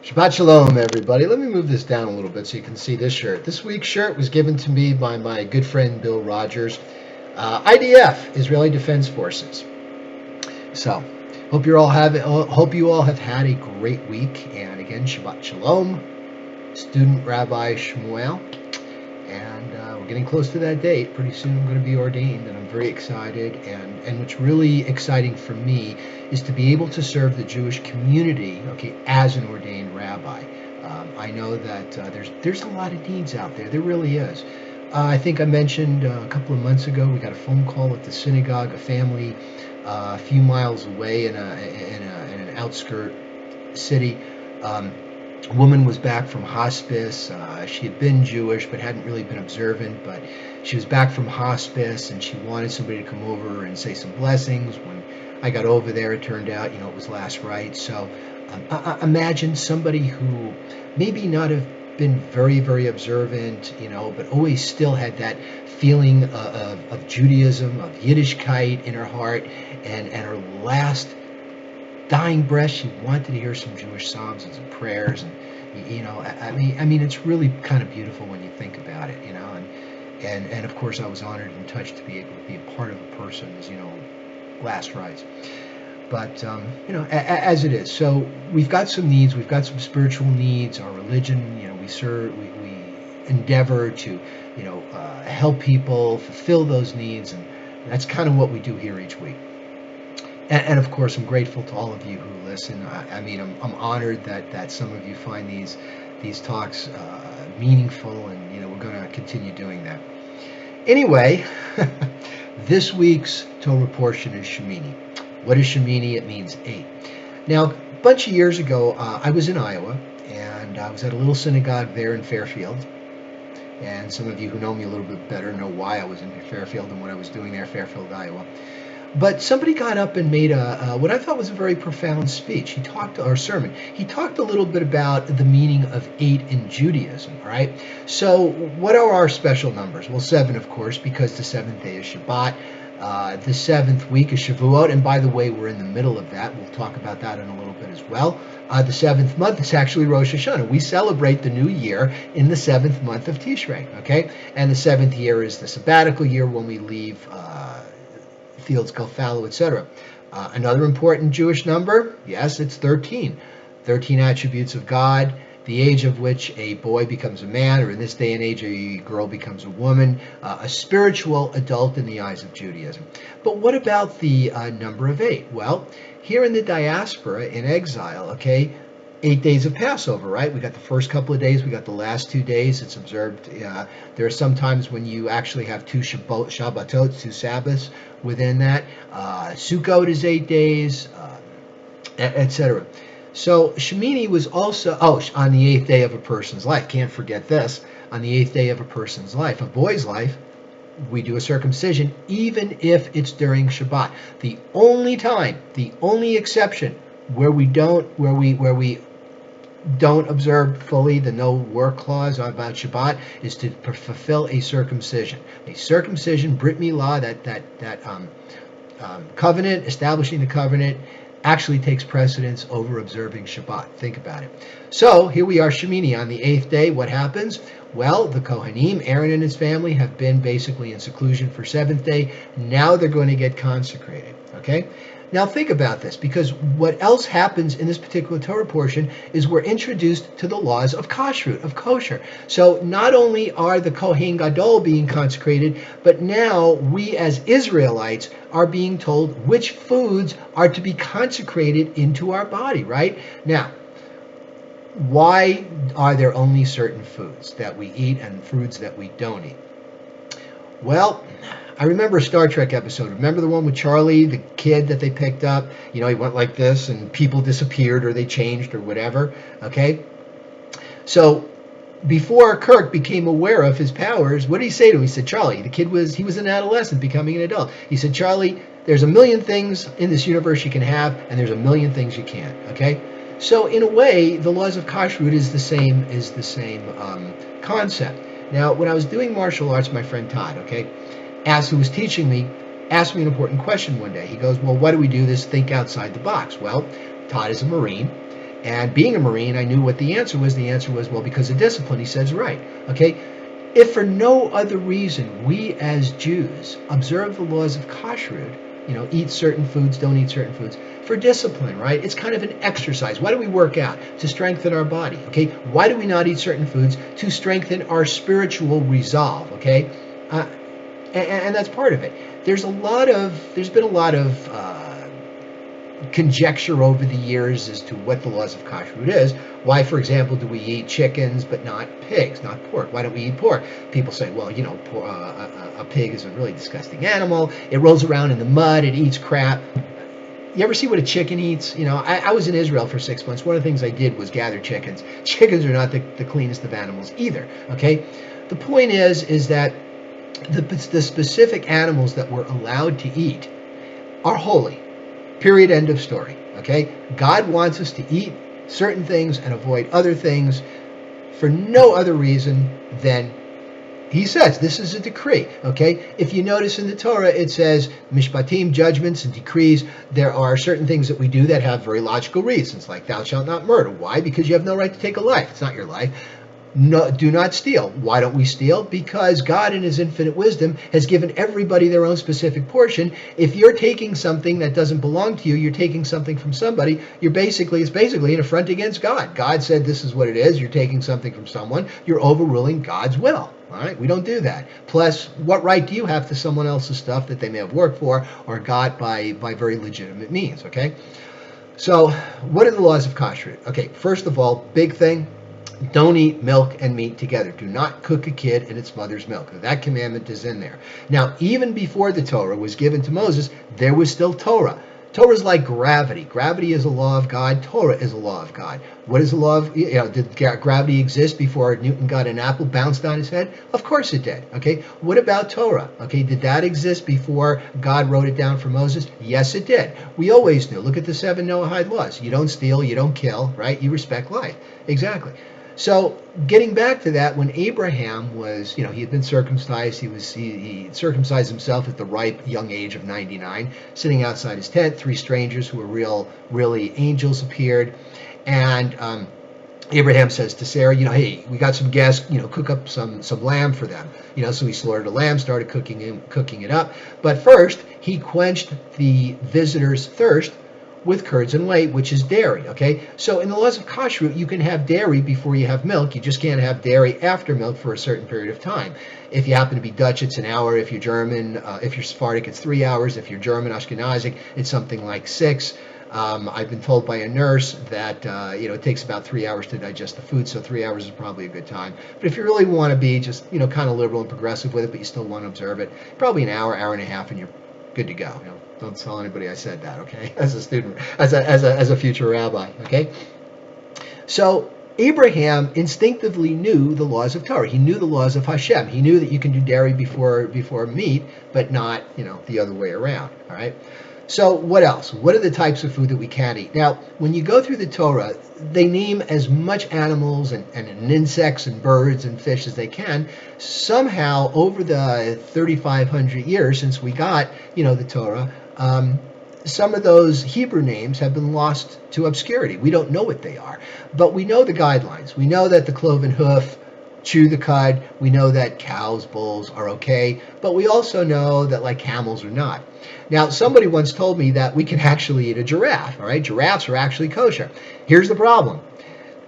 Shabbat Shalom, everybody. Let me move this down a little bit so you can see this shirt. This week's shirt was given to me by my good friend Bill Rogers, IDF, Israeli Defense Forces. So, hope you all have had a great week. And again, Shabbat Shalom, student Rabbi Shmuel. And we're getting close to that date. Pretty soon I'm going to be ordained, and I'm very excited. And what's really exciting for me is to be able to serve the Jewish community, okay, as an ordained rabbi. I know that there's a lot of needs out there. There really is. I think I mentioned a couple of months ago we got a phone call at the synagogue, a family a few miles away in an outskirt city. A woman was back from hospice. She had been Jewish but hadn't really been observant, but she was back from hospice and she wanted somebody to come over and say some blessings. When I got over there, it turned out, it was last rites. So imagine somebody who maybe not have been very, very observant, but always still had that feeling of Judaism, of Yiddishkeit in her heart, and her last dying breath, she wanted to hear some Jewish psalms and some prayers, and I mean, it's really kind of beautiful when you think about it, and of course, I was honored and touched to be able to be a part of a person's, last rites. But as it is, so we've got some needs, we've got some spiritual needs. Our religion, we serve, we endeavor to, help people fulfill those needs, and that's kind of what we do here each week. And of course, I'm grateful to all of you who listen. I'm honored that some of you find these talks meaningful, and we're going to continue doing that. Anyway, this week's Torah portion is Shemini. What is Shemini? It means 8. Now, a bunch of years ago, I was in Iowa, and I was at a little synagogue there in Fairfield. And some of you who know me a little bit better know why I was in Fairfield and what I was doing there, Fairfield, Iowa. But somebody got up and made what I thought was a very profound speech. Or sermon. He talked a little bit about the meaning of 8 in Judaism, all right? So what are our special numbers? Well, 7, of course, because the 7th day is Shabbat. The 7th week is Shavuot, and by the way, we're in the middle of that. We'll talk about that in a little bit as well. The 7th month is actually Rosh Hashanah. We celebrate the new year in the 7th month of Tishrei, okay? And the 7th year is the sabbatical year when we leave fields, go fallow, etc. Another important Jewish number, yes, it's 13. 13 attributes of God, the age of which a boy becomes a man, or in this day and age, a girl becomes a woman, a spiritual adult in the eyes of Judaism. But what about the number of 8? Well, here in the diaspora, in exile, okay, 8 days of Passover, right? We got the first couple of days, we got the last 2 days. It's observed. There are some times when you actually have 2 Shabbatot, 2 Sabbaths within that. Sukkot is 8 days, etc. So Shemini was also, on the 8th day of a person's life. Can't forget this. On the 8th day of a person's life, a boy's life, we do a circumcision, even if it's during Shabbat. The only exception where we don't observe fully the no work clause about Shabbat is to fulfill a circumcision. A circumcision, Brit Milah, that covenant, establishing the covenant, actually takes precedence over observing Shabbat. Think about it. So here we are, Shemini, on the 8th day. What happens? Well, the Kohanim, Aaron and his family, have been basically in seclusion for 7th day. Now they're going to get consecrated. Okay? Now think about this, because what else happens in this particular Torah portion is we're introduced to the laws of kashrut, of kosher. So not only are the Kohen Gadol being consecrated, but now we as Israelites are being told which foods are to be consecrated into our body, right? Now, why are there only certain foods that we eat and foods that we don't eat? Well, I remember a Star Trek episode. Remember the one with Charlie, the kid that they picked up? He went like this and people disappeared or they changed or whatever, okay? So before Kirk became aware of his powers, what did he say to him? He said, Charlie, he was an adolescent becoming an adult. He said, Charlie, there's a million things in this universe you can have and there's a million things you can't, okay? So in a way, the laws of kashrut is the same concept. Now, when I was doing martial arts, my friend Todd, okay, who was teaching me, asked me an important question one day. He goes, well, why do we do this think outside the box? Well, Todd is a Marine, And being a Marine, I knew what the answer was. The answer was, well, because of discipline. He says, right. Okay. If for no other reason we as Jews observe the laws of kashrut, eat certain foods, don't eat certain foods, for discipline, right? It's kind of an exercise. Why do we work out? To strengthen our body, okay? Why do we not eat certain foods? To strengthen our spiritual resolve, okay? And that's part of it. There's been a lot of conjecture over the years as to what the laws of kashrut is. Why, for example, do we eat chickens but not pigs, not pork? Why don't we eat pork? People say, well, a pig is a really disgusting animal. It rolls around in the mud. It eats crap. You ever see what a chicken eats? I was in Israel for 6 months. One of the things I did was gather chickens. Chickens are not the cleanest of animals either, okay? The point is that the specific animals that we're allowed to eat are holy. Period, end of story, okay? God wants us to eat certain things and avoid other things for no other reason than he says this is a decree, okay? If you notice in the Torah, it says mishpatim, judgments and decrees. There are certain things that we do that have very logical reasons, like thou shalt not murder. Why? Because you have no right to take a life. It's not your life. No, do not steal. Why don't we steal? Because God in his infinite wisdom has given everybody their own specific portion. If you're taking something that doesn't belong to you, you're taking something from somebody, it's basically an affront against God. God said this is what it is. You're taking something from someone. You're overruling God's will. All right, we don't do that. Plus, what right do you have to someone else's stuff that they may have worked for or got by very legitimate means, okay? So, what are the laws of kashrut? Okay, first of all, big thing, don't eat milk and meat together. Do not cook a kid in its mother's milk. That commandment is in there. Now, even before the Torah was given to Moses, there was still Torah. Torah is like gravity. Gravity is a law of God. Torah is a law of God. What is the law of, did gravity exist before Newton got an apple bounced on his head? Of course it did. Okay. What about Torah? Okay. Did that exist before God wrote it down for Moses? Yes, it did. We always knew. Look at the 7 Noahide laws. You don't steal. You don't kill, right? You respect life. Exactly. So getting back to that, when Abraham was, he had been circumcised, he circumcised himself at the ripe young age of 99, sitting outside his tent. 3 strangers who were really angels appeared, and Abraham says to Sarah, hey, we got some guests, cook up some lamb for them. So he slaughtered a lamb, started cooking it up. But first, he quenched the visitor's thirst with curds and whey, which is dairy, okay? So in the laws of kashrut, you can have dairy before you have milk. You just can't have dairy after milk for a certain period of time. If you happen to be Dutch, it's an hour. If you're German, if you're Sephardic, it's 3 hours. If you're German, Ashkenazic, it's something like 6. I've been told by a nurse that it takes about 3 hours to digest the food, so 3 hours is probably a good time. But if you really want to be just kind of liberal and progressive with it, but you still want to observe it, probably an hour, hour and a half, and you're good to go. Don't tell anybody I said that, okay? As a student, as a future rabbi, okay? So Abraham instinctively knew the laws of Torah. He knew the laws of Hashem. He knew that you can do dairy before meat, but not the other way around. All right. So what else? What are the types of food that we can't eat? Now, when you go through the Torah, they name as much animals and insects and birds and fish as they can. Somehow, over the 3,500 years since we got, the Torah, some of those Hebrew names have been lost to obscurity. We don't know what they are, but we know the guidelines. We know that the cloven hoof, chew the cud. We know that cows, bulls are okay, but we also know that like camels are not. Now, somebody once told me that we can actually eat a giraffe, all right? Giraffes are actually kosher. Here's the problem.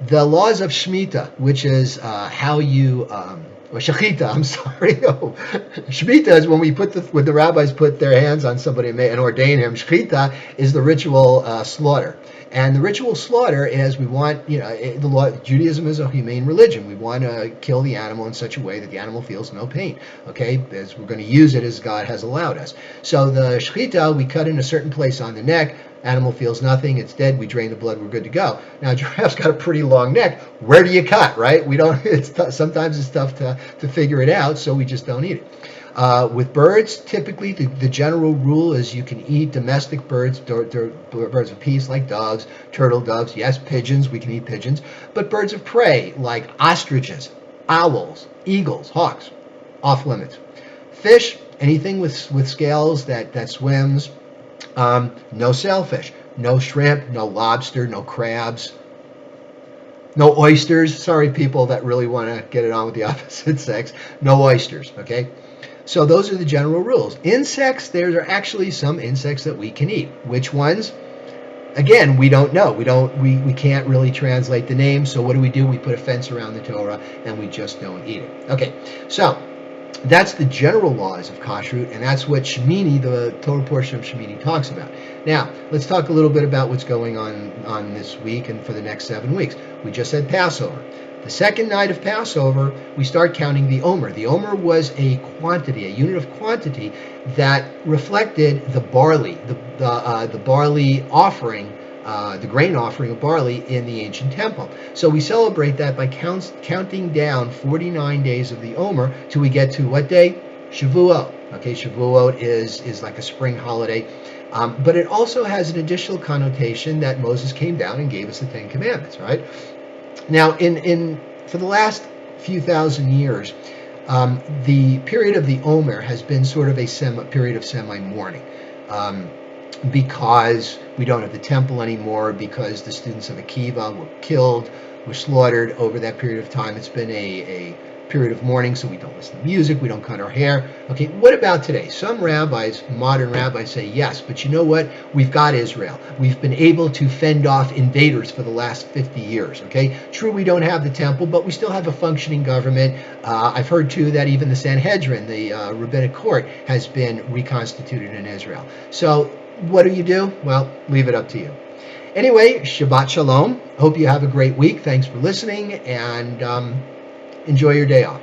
The laws of Shemitah, which is how you, or Shechita, I'm sorry. Oh, Shemitah is when the rabbis put their hands on somebody and ordain him. Shechita is the ritual slaughter. And the ritual slaughter is we want, the law, Judaism is a humane religion. We want to kill the animal in such a way that the animal feels no pain, okay? As we're going to use it as God has allowed us. So the shechita, we cut in a certain place on the neck. Animal feels nothing. It's dead. We drain the blood. We're good to go. Now, giraffe's got a pretty long neck. Where do you cut, right? We don't. Sometimes it's tough to figure it out, so we just don't eat it. With birds, typically the general rule is you can eat domestic birds, birds of peace like doves, turtle doves. Yes, pigeons, we can eat pigeons. But birds of prey like ostriches, owls, eagles, hawks, off limits. Fish, anything with scales that swims. No sailfish, no shrimp, no lobster, no crabs. No oysters. Sorry, people that really want to get it on with the opposite sex. No oysters, okay? So those are the general rules. Insects, there are actually some insects that we can eat. Which ones? Again, we don't know. We can't really translate the name. So what do? We put a fence around the Torah and we just don't eat it. Okay, so that's the general laws of kashrut, and that's what Shemini, the Torah portion of Shemini, talks about. Now, let's talk a little bit about what's going on this week and for the next 7 weeks. We just had Passover. The second night of Passover, we start counting the Omer. The Omer was a quantity, a unit of quantity that reflected the barley, the barley offering, the grain offering of barley in the ancient temple. So we celebrate that by counting down 49 days of the Omer till we get to what day? Shavuot. Okay, Shavuot is like a spring holiday. But it also has an additional connotation that Moses came down and gave us the Ten Commandments, right? Now, for the last few thousand years, the period of the Omer has been sort of a period of semi-mourning. Because we don't have the temple anymore, because the students of Akiva were killed, were slaughtered over that period of time. It's been a period of mourning, so we don't listen to music, we don't cut our hair. Okay, what about today? Some rabbis, modern rabbis, say yes, but you know what? We've got Israel. We've been able to fend off invaders for the last 50 years, okay? True, we don't have the temple, but we still have a functioning government. I've heard, too, that even the Sanhedrin, the rabbinic court, has been reconstituted in Israel. So what do? Well, leave it up to you. Anyway, Shabbat Shalom. Hope you have a great week. Thanks for listening, and enjoy your day off.